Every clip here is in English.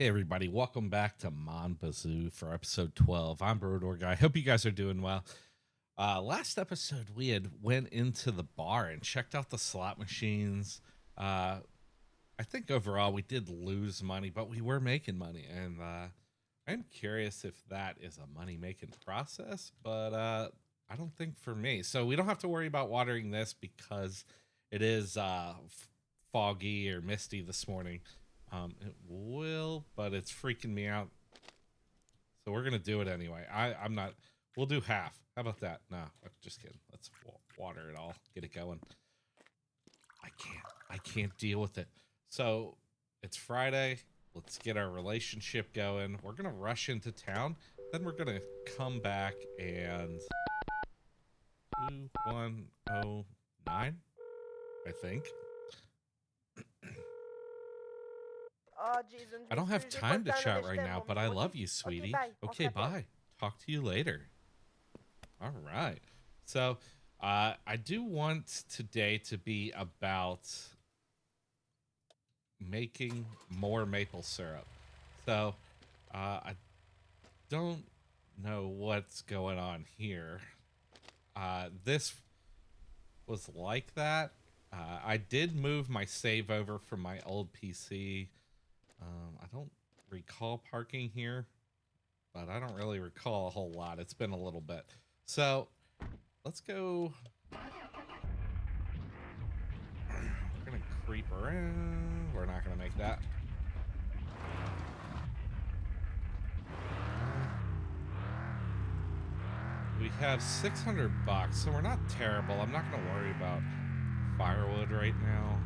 Hey everybody, welcome back to Bazou for episode 12. I'm Brodor Guy. Hope you guys are doing well. Last episode we had went into the bar and checked out the slot machines. I think overall we did lose money, but we were making money, and I'm curious if that is a money making process, but I don't think for me. So we don't have to worry about watering this because it is foggy or misty this morning. It will, but it's freaking me out. So we're gonna do it anyway. I'm not. We'll do half. How about that? No, I'm just kidding. Let's water it all. Get it going. I can't deal with it. So it's Friday. Let's get our relationship going. We're gonna rush into town. Then we're gonna come back and 2109, I think. Oh, Jesus, I don't have m'excuse, j'ai pas time le to temps là, chat mais je right t'aime, now, mon but I minou, love ok? you, Ok, sweetie. bye, on se Okay, rappelle. bye. Talk to you later. All right. So, I do want today to be about making more maple syrup. So, I don't know what's going on here. This was like that. I did move my save over from my old PC. I don't recall parking here, but I don't really recall a whole lot. It's been a little bit. So let's go. We're gonna creep around. We're not gonna make that. We have 600 bucks, so we're not terrible. I'm not gonna worry about firewood right now.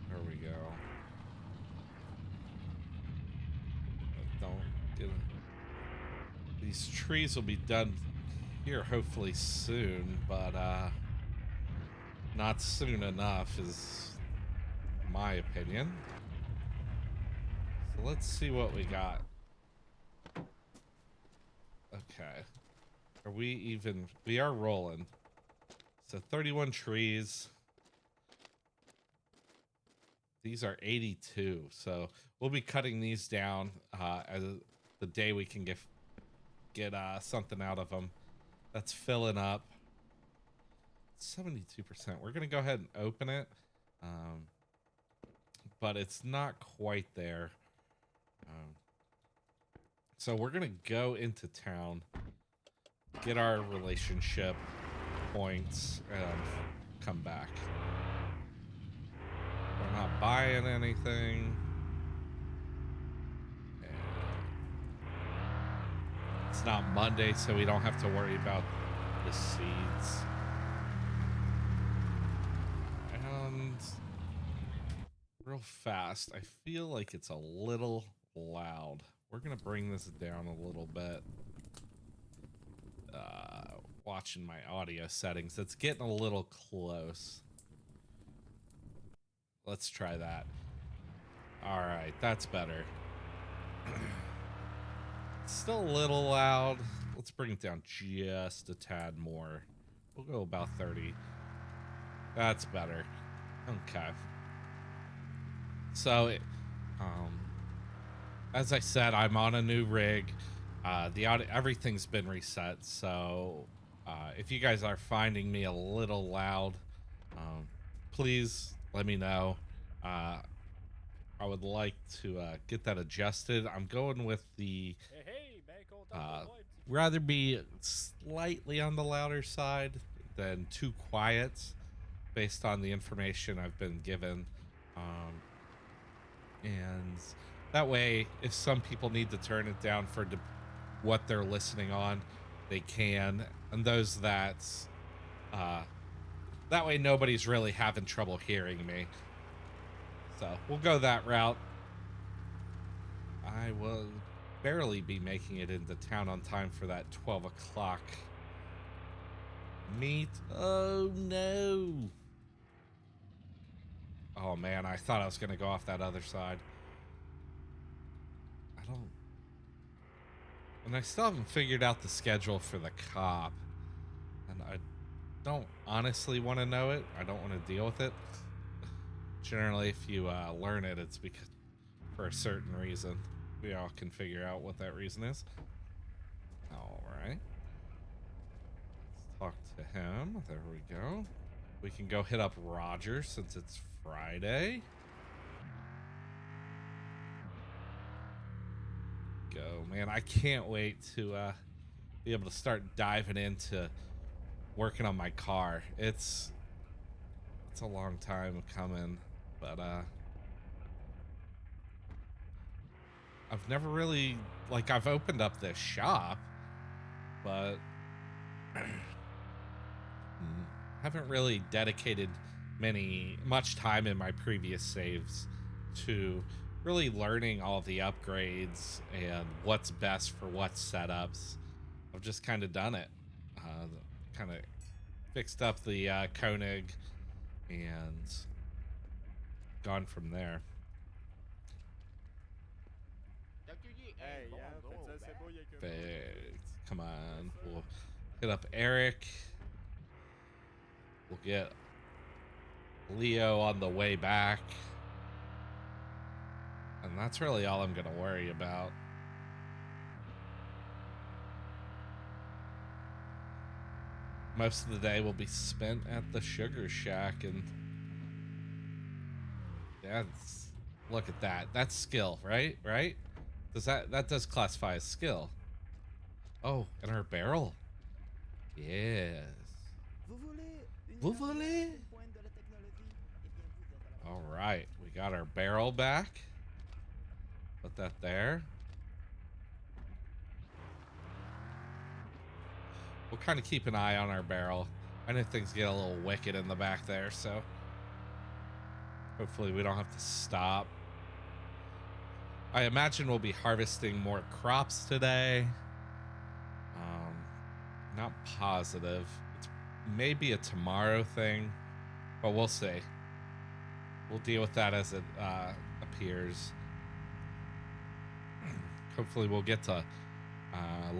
There we go. Don't get it. These trees will be done here hopefully soon, but not soon enough is my opinion. So let's see what we got. Okay. Are we even? We are rolling. So 31 trees. These are 82. So we'll be cutting these down as the day we can get something out of them. That's filling up. 72%. We're going to go ahead and open it. But it's not quite there. So we're going to go into town, get our relationship points, and come back. We're not buying anything. It's not Monday, so we don't have to worry about the seeds. And real fast, I feel like it's a little loud. We're gonna bring this down a little bit. Watching my audio settings, it's getting a little close. Let's try that. All right, that's better. Still a little loud. Let's bring it down just a tad more. We'll go about 30. That's better. Okay. So, as I said, I'm on a new rig. The audio, everything's been reset. So, if you guys are finding me a little loud, please let me know. I would like to get that adjusted. I'm going with the rather be slightly on the louder side than too quiet, based on the information I've been given. And that way, if some people need to turn it down for what they're listening on, they can. And those that way nobody's really having trouble hearing me. So we'll go that route. I will barely be making it into town on time for that 12 o'clock meet. Oh no. Oh man, I thought I was gonna go off that other side. And I still haven't figured out the schedule for the cop. And I don't honestly want to know it. I don't want to deal with it. Generally, if you learn it, it's because for a certain reason. We all can figure out what that reason is. All right. Let's talk to him. There we go. We can go hit up Roger since it's Friday. Go, man. I can't wait to be able to start diving into working on my car. It's a long time coming, but I've never really, like, I've opened up this shop, but haven't really dedicated much time in my previous saves to really learning all the upgrades and what's best for what setups. I've just kind of done it, kind of fixed up the Koenig and gone from there. Hey, yeah, faites ça, c'est beau, il y a que Perfect. Come on, we'll hit up Eric. We'll get Leo on the way back. And that's really all I'm going to worry about. Most of the day will be spent at the Sugar Shack, and that's, look at that. That's skill, right? Right? That does classify as skill. Oh, and her barrel. Yes. Vous voulez? All right, we got our barrel back. Put that there. We'll kind of keep an eye on our barrel. I know things get a little wicked in the back there, so hopefully we don't have to stop. I imagine we'll be harvesting more crops today. Not positive. It's maybe a tomorrow thing, but we'll see. We'll deal with that as it appears. Hopefully we'll get to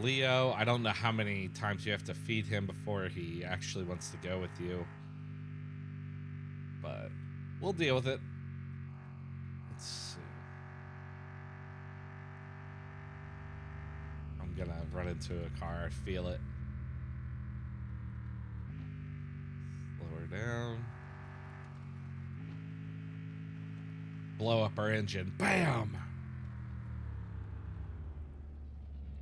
Leo. I don't know how many times you have to feed him before he actually wants to go with you, but we'll deal with it. Let's see. I'm gonna run into a car. I feel it. Slow her down. Blow up our engine. Bam!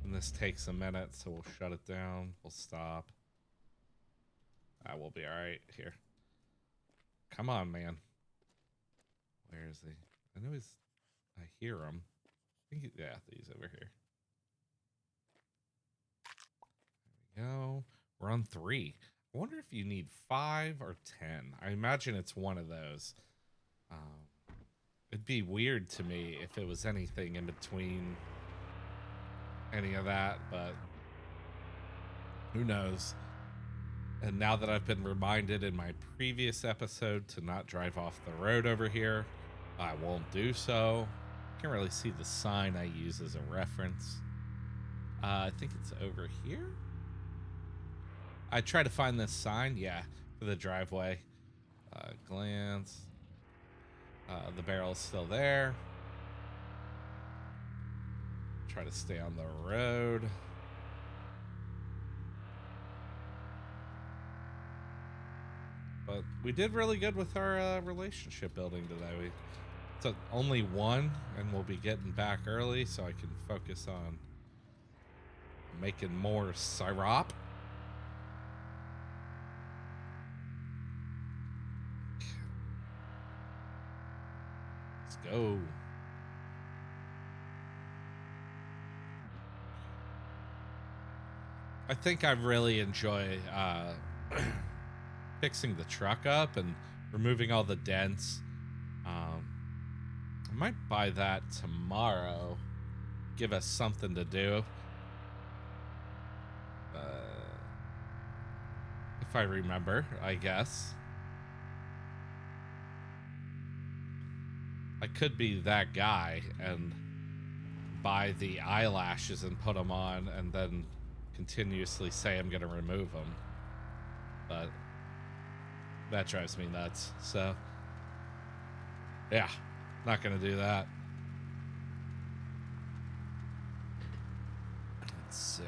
And this takes a minute, so we'll shut it down. We'll stop. We'll be all right here. Come on, man. Where is he? I know I hear him. I think yeah, he's over here. There we go. We're on 3. I wonder if you need 5 or 10. I imagine it's one of those. It'd be weird to me if it was anything in between any of that, but who knows? And now that I've been reminded in my previous episode to not drive off the road over here, I won't do so. Can't really see the sign I use as a reference. I think it's over here. I try to find this sign, yeah, for the driveway. Glance. The barrel's still there. Try to stay on the road. But we did really good with our relationship building today. We took only 1, and we'll be getting back early so I can focus on making more syrup. Let's go. I think I really enjoy fixing the truck up and removing all the dents. I might buy that tomorrow. Give us something to do. If I remember, I guess. I could be that guy and buy the eyelashes and put them on and then continuously say I'm going to remove them. But that drives me nuts. So Yeah, not gonna do that. Let's see.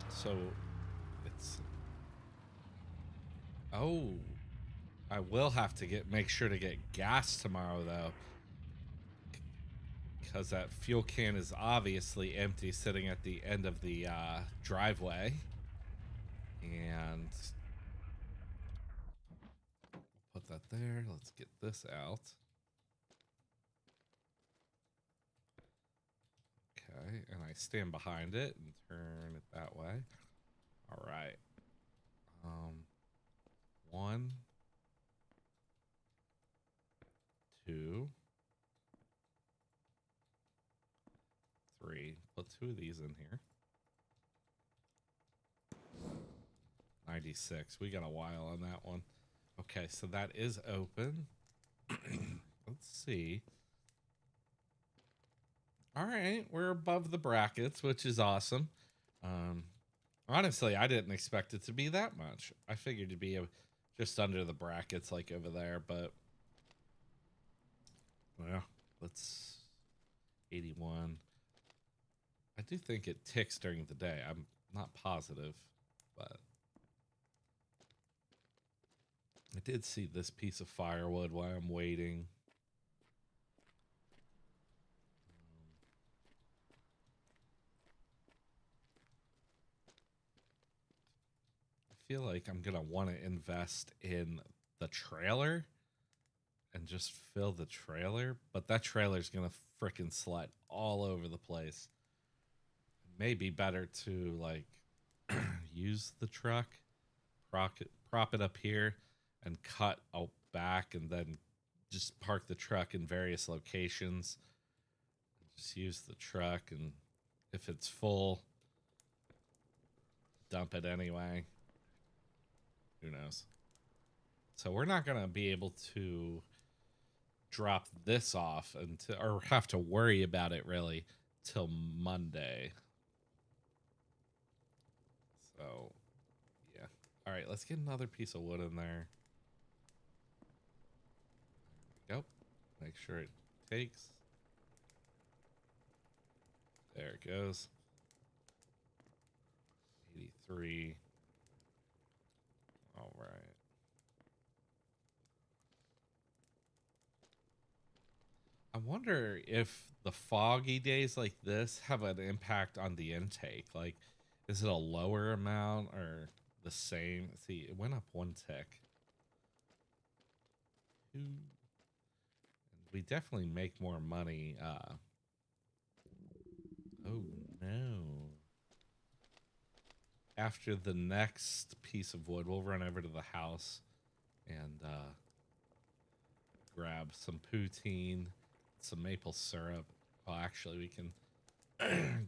So it's oh, I will have to make sure to get gas tomorrow though, because that fuel can is obviously empty, sitting at the end of the driveway, and put that there. Let's get this out. Okay, and I stand behind it and turn it that way. All right. 1, 2, 3. Put 2 of these in here. 96. We got a while on that one. Okay, so that is open. Let's see. All right, we're above the brackets, which is awesome. Honestly, I didn't expect it to be that much. I figured to be just under the brackets, like over there, but well, let's 81. I do think it ticks during the day. I'm not positive, but I did see this piece of firewood while I'm waiting. I feel like I'm going to want to invest in the trailer and just fill the trailer, but that trailer's going to freaking slide all over the place. It may be better to like use the truck, prop it up here and cut out back and then just park the truck in various locations. Just use the truck, and if it's full, dump it anyway. Who knows? So we're not going to be able to drop this off until, or have to worry about it really till Monday. So, yeah. All right, let's get another piece of wood in there. There we go. Make sure it takes. There it goes. 83. All right. I wonder if the foggy days like this have an impact on the intake. Like, is it a lower amount or the same? See, it went up 1 tick. 2. We definitely make more money. Oh no. After the next piece of wood, we'll run over to the house and grab some poutine, some maple syrup. Well, actually, we can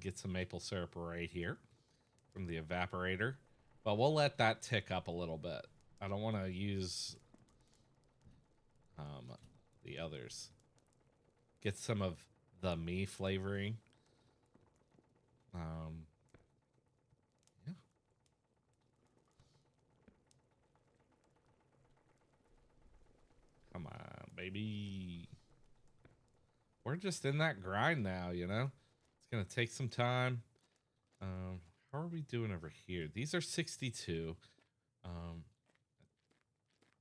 get some maple syrup right here from the evaporator. But we'll let that tick up a little bit. I don't want to use the others. Get some of the me flavoring. Yeah. Come on, baby. We're just in that grind now, you know? It's going to take some time. How are we doing over here? These are 62.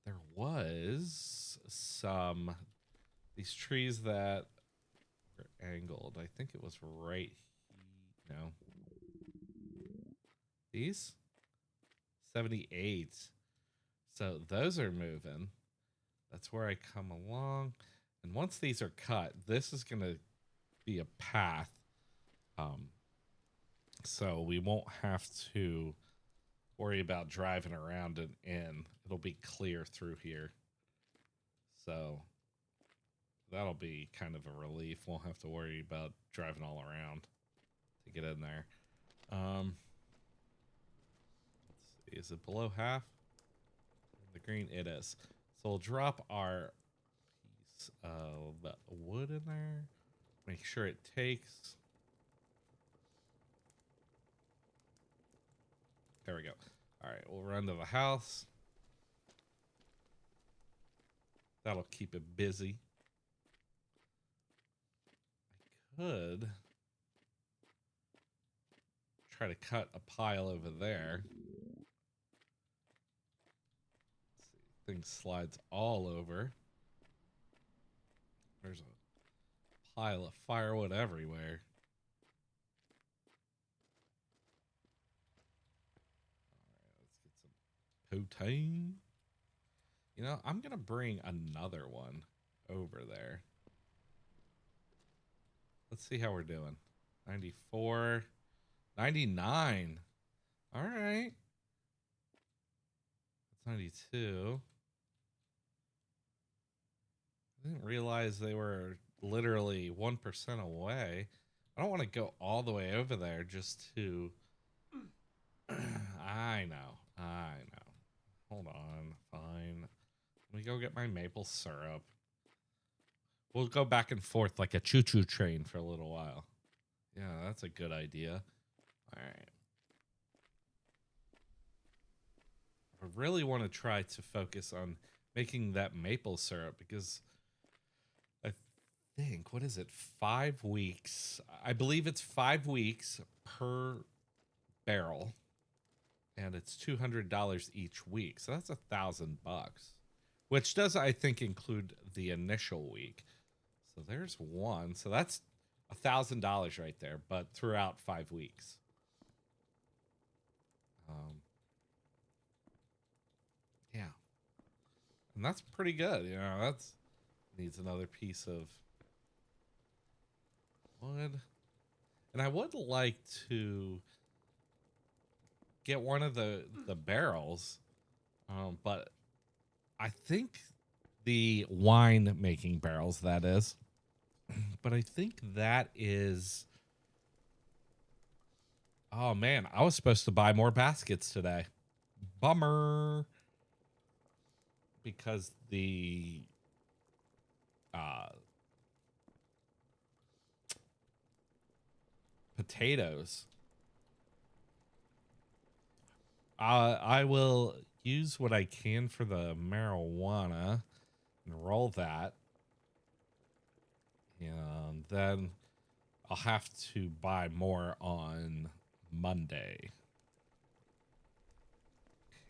There was some, these trees that are angled. I think it was right here. No. These? 78. So those are moving. That's where I come along. And once these are cut, this is going to be a path. So we won't have to worry about driving around and in. It'll be clear through here. So that'll be kind of a relief. Won't have to worry about driving all around to get in there. Let's see, is it below half? The green, it is. So we'll drop our piece of wood in there. Make sure it takes. There we go. All right, we'll run to the house. That'll keep it busy. I could try to cut a pile over there. Let's see. Thing slides all over. There's a pile of firewood everywhere. All right, let's get some poutine. You know, I'm going to bring another one over there. Let's see how we're doing. 94, 99. All right. That's 92. I didn't realize they were literally 1% away. I don't want to go all the way over there just to... I know. Hold on. Fine. Let me go get my maple syrup. We'll go back and forth like a choo-choo train for a little while. Yeah, that's a good idea. All right. I really want to try to focus on making that maple syrup because I think, what is it, 5 weeks? I believe it's 5 weeks per barrel, and it's $200 each week. So that's $1,000, which does, I think, include the initial week. So there's one. So that's $1,000 right there, but throughout 5 weeks. Yeah. And that's pretty good. You know, that's needs another piece of wood. And I would like to get one of the barrels, but I think the wine making barrels, that is. But I think that is... Oh, man. I was supposed to buy more baskets today. Bummer. Because the... potatoes. I will use what I can for the marijuana and roll that. And then I'll have to buy more on Monday.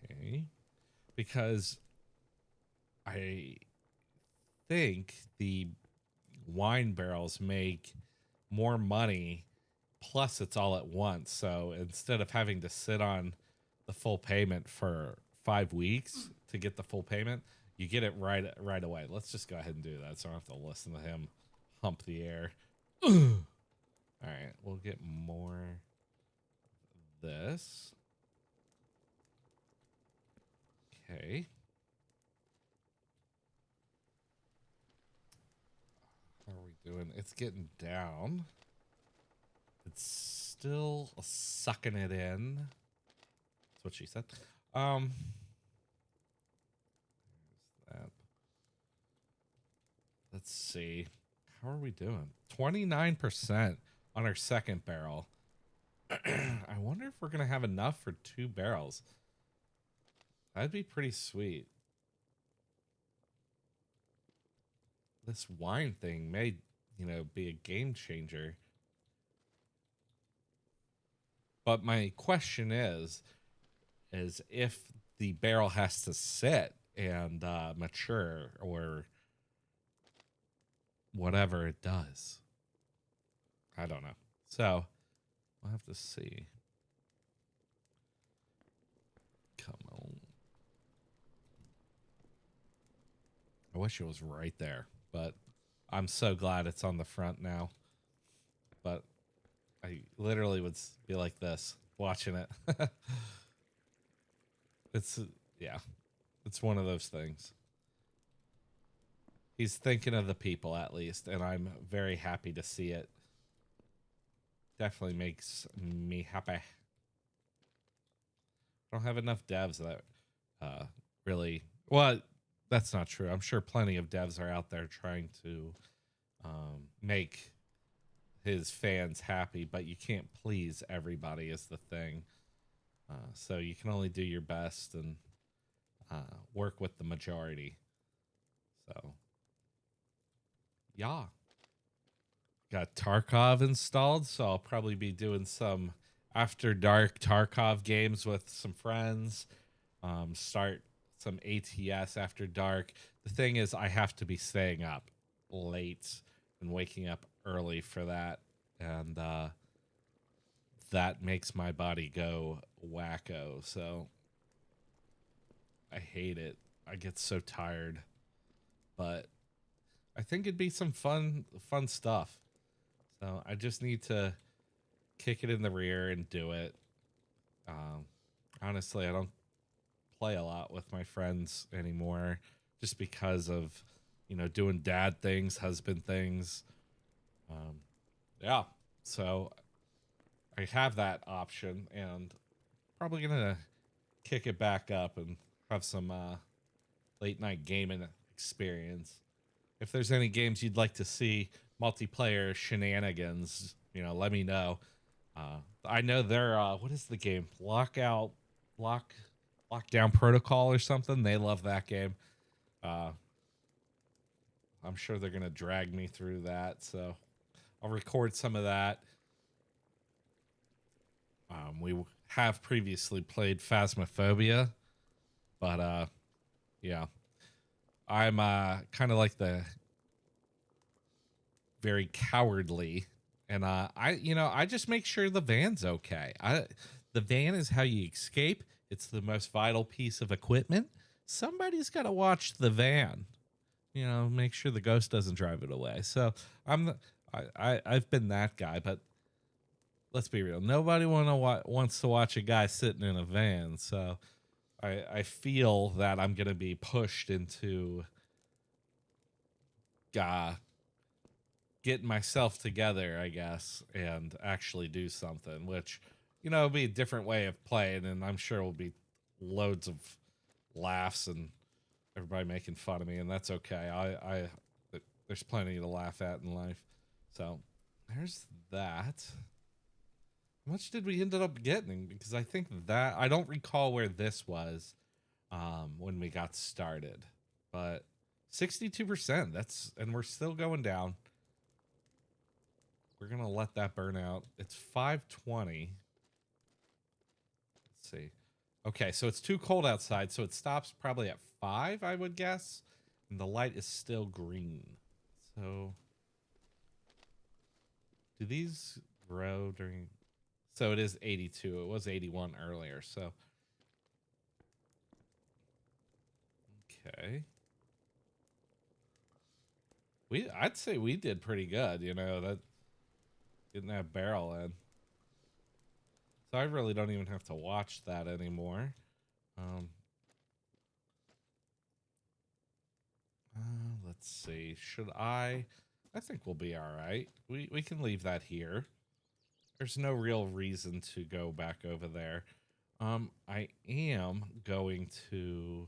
Okay. Because I think the wine barrels make more money, plus it's all at once. So instead of having to sit on the full payment for 5 weeks to get the full payment, you get it right away. Let's just go ahead and do that so I don't have to listen to him hump the air. All right, we'll get more of this. Okay. How are we doing? It's getting down. It's still sucking it in. That's what she said. There's that. Let's see. How are we doing? 29% on our second barrel. I wonder if we're going to have enough for 2 barrels. That'd be pretty sweet. This wine thing may, be a game changer. But my question is if the barrel has to sit and mature or whatever it does. I don't know. So we'll have to see. Come on. I wish it was right there, but I'm so glad it's on the front now. But I literally would be like this watching it. It's one of those things. He's thinking of the people at least, and I'm very happy to see it. Definitely makes me happy. I don't have enough devs that really... Well, that's not true. I'm sure plenty of devs are out there trying to make his fans happy, but you can't please everybody is the thing. So you can only do your best and work with the majority. So, yeah. Got Tarkov installed, so I'll probably be doing some after dark Tarkov games with some friends. Start some ATS after dark. The thing is, I have to be staying up late and waking up early for that, and that makes my body go wacko. So I hate it. I get so tired, but I think it'd be some fun stuff. So I just need to kick it in the rear and do it. Um, Honestly, I don't play a lot with my friends anymore just because of, doing dad things, husband things. Um, yeah. So I have that option and probably going to kick it back up and have some late night gaming experience. If there's any games you'd like to see multiplayer shenanigans, let me know. I know they're what is the game? Lockdown Protocol or something. They love that game. Uh, I'm sure they're gonna drag me through that, so I'll record some of that. We have previously played Phasmophobia, but yeah, I'm kind of like the very cowardly, and I just make sure the van's okay. The van is how you escape. It's the most vital piece of equipment. Somebody's got to watch the van. Make sure the ghost doesn't drive it away. So I'm the, I've been that guy, but let's be real. Nobody wants to watch a guy sitting in a van. So I feel that I'm gonna be pushed into uh, getting myself together, I guess, and actually do something, which, it'll be a different way of playing, and I'm sure will be loads of laughs and everybody making fun of me, and that's okay. There's plenty to laugh at in life. So there's that. How much did we ended up getting? Because I think that I don't recall where this was when we got started, but 62%. And we're still going down. We're gonna let that burn out. It's 5:20. Let's see. Okay, so it's too cold outside, so it stops probably at 5, I would guess. And the light is still green. So do these grow during? So it is 82. It was 81 earlier. So okay. I'd say we did pretty good, that getting that barrel in. So I really don't even have to watch that anymore. Um let's see. Should I think we'll be all right. We can leave that here. There's no real reason to go back over there. I am going to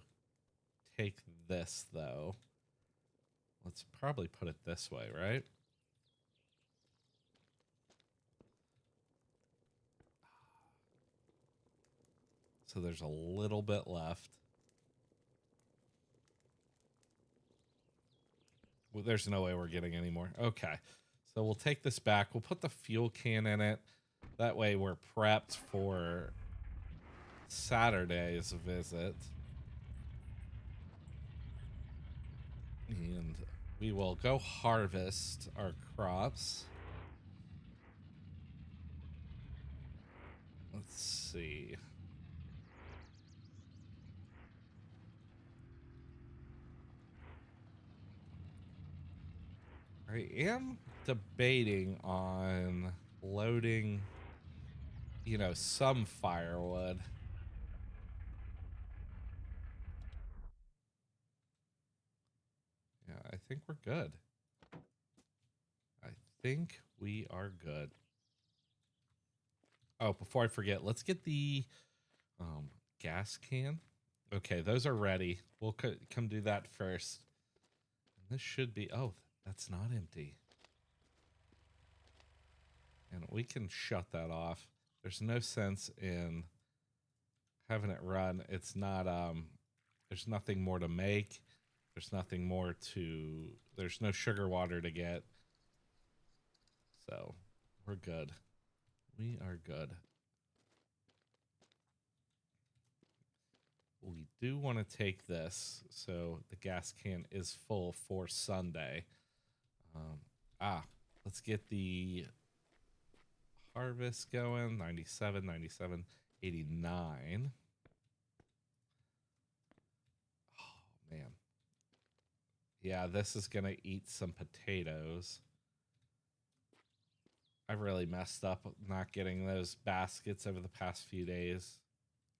take this though. Let's probably put it this way, right? So there's a little bit left. Well, there's no way we're getting any more. Okay. So we'll take this back. We'll put the fuel can in it. That way we're prepped for Saturday's visit. And we will go harvest our crops. Let's see. I am debating on loading, some firewood. Yeah, I think we're good. I think we are good. Oh, before I forget, let's get the gas can. Okay, those are ready. We'll come do that first. And this should be, oh, that's not empty. And we can shut that off. There's no sense in having it run. It's not, there's nothing more to make. There's nothing more to, there's no sugar water to get. So we're good. We are good. We do want to take this. So the gas can is full for Sunday. Let's get the harvest going. 97, 97, 89. Oh, man. Yeah, this is going to eat some potatoes. I've really messed up not getting those baskets over the past few days.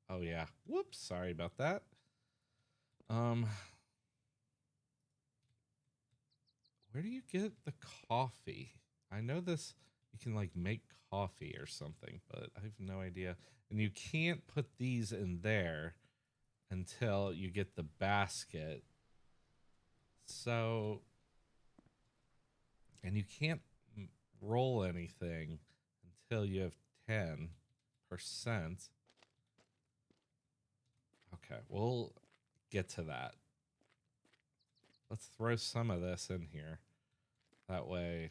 Oh, yeah. Whoops. Sorry about that. Where do you get the coffee? I know this, you can like make coffee or something, but I have no idea. And you can't put these in there until you get the basket. So, and you can't roll anything until you have 10%. Okay, we'll get to that. Let's throw some of this in here. That way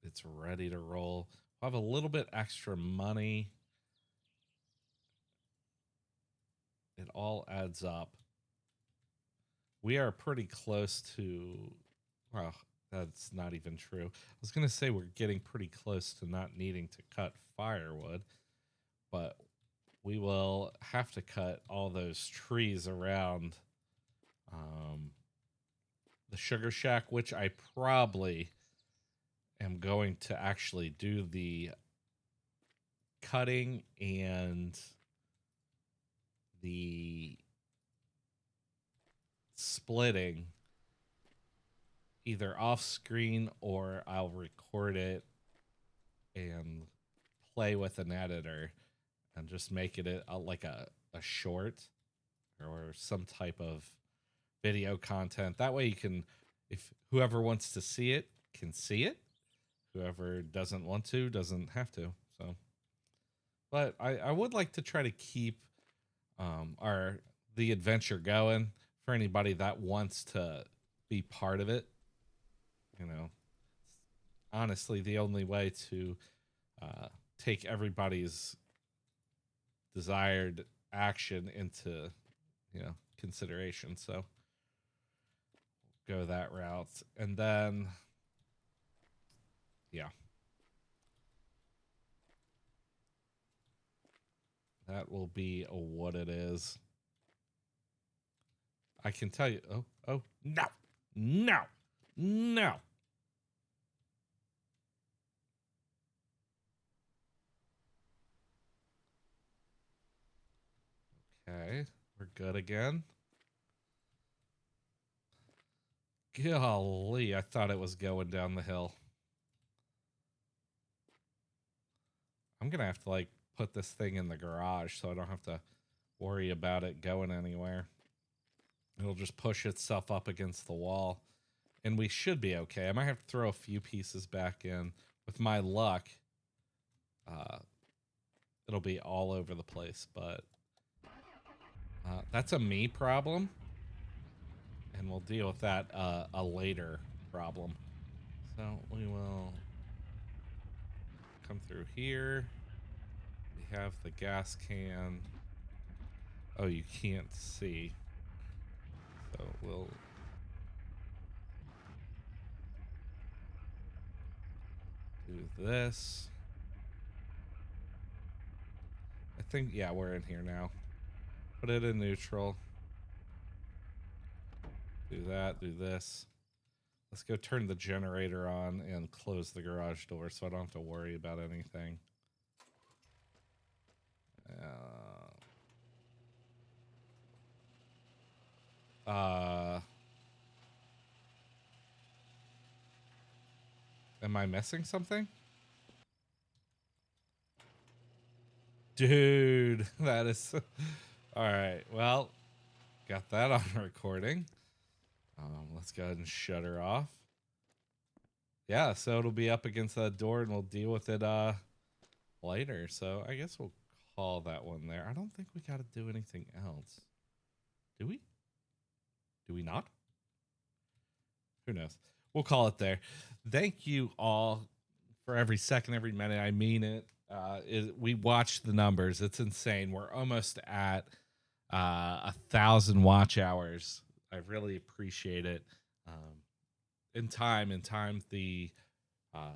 it's ready to roll. We'll have a little bit extra money. It all adds up. We are pretty close to, well, that's not even true. I was going to say we're getting pretty close to not needing to cut firewood, but we will have to cut all those trees around the sugar shack, which I probably am going to actually do the cutting and the splitting either off screen or I'll record it and play with an editor and just make it like a short or some type of video content. That way you can, if whoever wants to see it can see it. Whoever doesn't want to doesn't have to. So, but I would like to try to keep the adventure going for anybody that wants to be part of it. You know, honestly, the only way to take everybody's desired action into, consideration. So go that route. And then, yeah, that will be what it is. I can tell you. Oh, no, no, no. Okay, we're good again. Golly, I thought it was going down the hill. I'm going to have to like put this thing in the garage so I don't have to worry about it going anywhere. It'll just push itself up against the wall and we should be okay. I might have to throw a few pieces back in. With my luck, it'll be all over the place, but that's a me problem. And we'll deal with that a later problem. So we will come through here. We have the gas can. Oh, you can't see. So we'll do this. I think, yeah, we're in here now. Put it in neutral. Do that, do this. Let's go turn the generator on and close the garage door so I don't have to worry about anything. Am I missing something? Dude, that is... All right, well, got that on recording. Let's go ahead and shut her off. Yeah, so it'll be up against that door and we'll deal with it later. So I guess we'll call that one there. I don't think we got to do anything else. Do we? Do we not? Who knows? We'll call it there. Thank you all for every second, every minute. I mean it. We watch the numbers. It's insane. We're almost at 1,000 watch hours. I really appreciate it. In time, the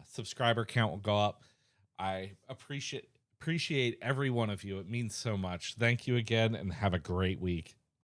subscriber count will go up. I appreciate every one of you. It means so much. Thank you again, and have a great week.